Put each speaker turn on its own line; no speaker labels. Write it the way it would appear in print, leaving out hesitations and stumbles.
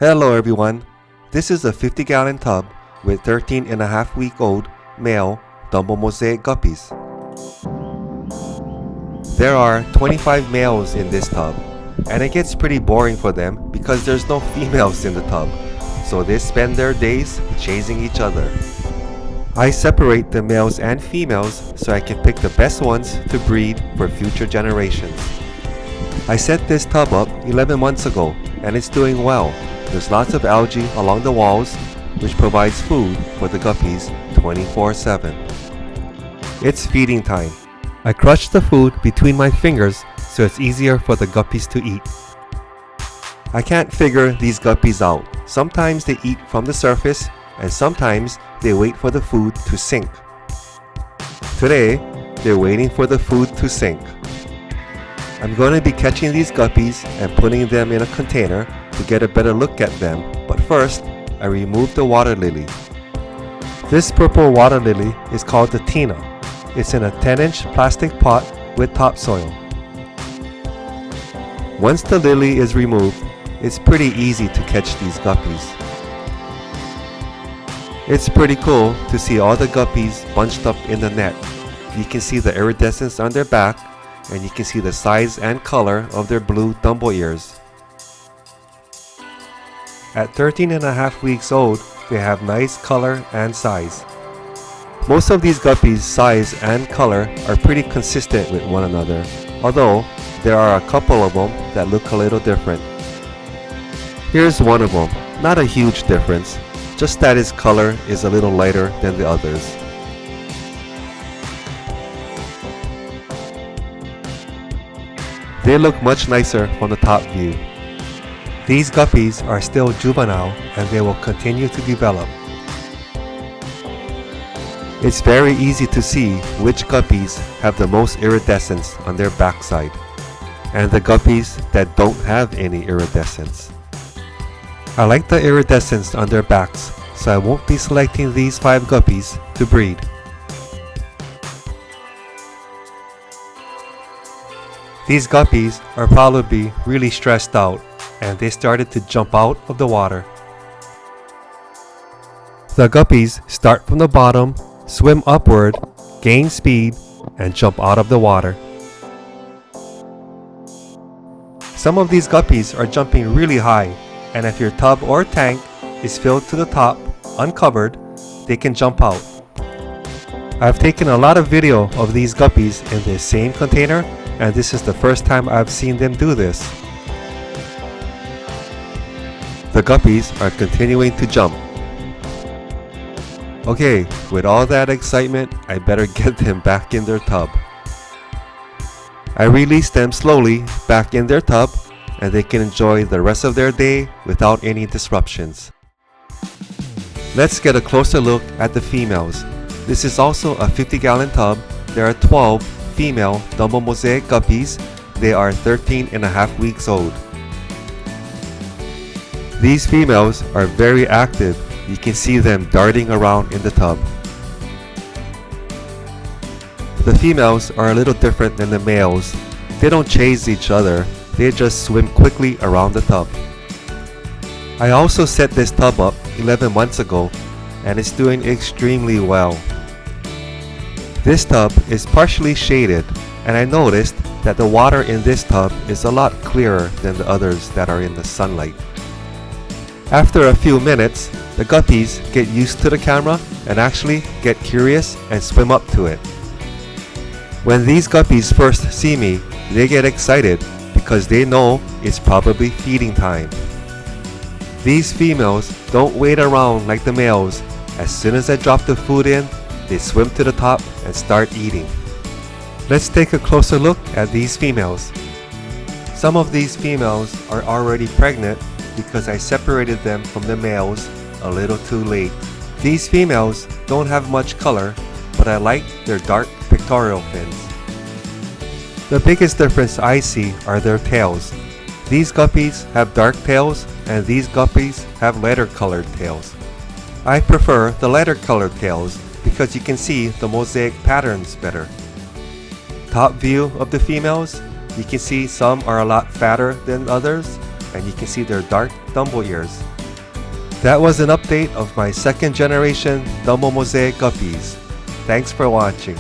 Hello everyone, this is a 50-gallon tub with 13.5-week-old male Dumbo Mosaic Guppies. There are 25 males in this tub, and it gets pretty boring for them because there's no females in the tub, so they spend their days chasing each other. I separate the males and females so I can pick the best ones to breed for future generations. I set this tub up 11 months ago and it's doing well. There's lots of algae along the walls, which provides food for the guppies 24/7. It's feeding time. I crush the food between my fingers so it's easier for the guppies to eat. I can't figure these guppies out. Sometimes they eat from the surface and sometimes they wait for the food to sink. Today, they're waiting for the food to sink. I'm going to be catching these guppies and putting them in a container to get a better look at them, but first, I remove the water lily. This purple water lily is called the Tina. It's in a 10-inch plastic pot with topsoil. Once the lily is removed, it's pretty easy to catch these guppies. It's pretty cool to see all the guppies bunched up in the net. You can see the iridescence on their back, and you can see the size and color of their blue Dumbo ears. At 13.5 weeks old, they have nice color and size. Most of these guppies' size and color are pretty consistent with one another, although there are a couple of them that look a little different. Here's one of them, not a huge difference, just that his color is a little lighter than the others. They look much nicer from the top view. These guppies are still juvenile and they will continue to develop. It's very easy to see which guppies have the most iridescence on their backside and the guppies that don't have any iridescence. I like the iridescence on their backs, so I won't be selecting these 5 guppies to breed. These guppies are probably really stressed out and they started to jump out of the water. The guppies start from the bottom, swim upward, gain speed, and jump out of the water. Some of these guppies are jumping really high, and if your tub or tank is filled to the top, uncovered, they can jump out. I've taken a lot of video of these guppies in this same container, and this is the first time I've seen them do this. The guppies are continuing to jump. Okay, with all that excitement, I better get them back in their tub. I release them slowly back in their tub, and they can enjoy the rest of their day without any disruptions. Let's get a closer look at the females. This is also a 50-gallon tub. There are 12 female Dumbo Mosaic Guppies. They are 13.5 weeks old. These females are very active. You can see them darting around in the tub. The females are a little different than the males. They don't chase each other, they just swim quickly around the tub. I also set this tub up 11 months ago and it's doing extremely well. This tub is partially shaded and I noticed that the water in this tub is a lot clearer than the others that are in the sunlight. After a few minutes, the guppies get used to the camera and actually get curious and swim up to it. When these guppies first see me, they get excited because they know it's probably feeding time. These females don't wait around like the males. As soon as I drop the food in, they swim to the top and start eating. Let's take a closer look at these females. Some of these females are already pregnant because I separated them from the males a little too late. These females don't have much color, but I like their dark pectoral fins. The biggest difference I see are their tails. These guppies have dark tails and these guppies have lighter colored tails. I prefer the lighter colored tails because you can see the mosaic patterns better. Top view of the females, you can see some are a lot fatter than others. and you can see their dark Dumbo ears. That was an update of my second generation Dumbo Mosaic Guppies. Thanks for watching.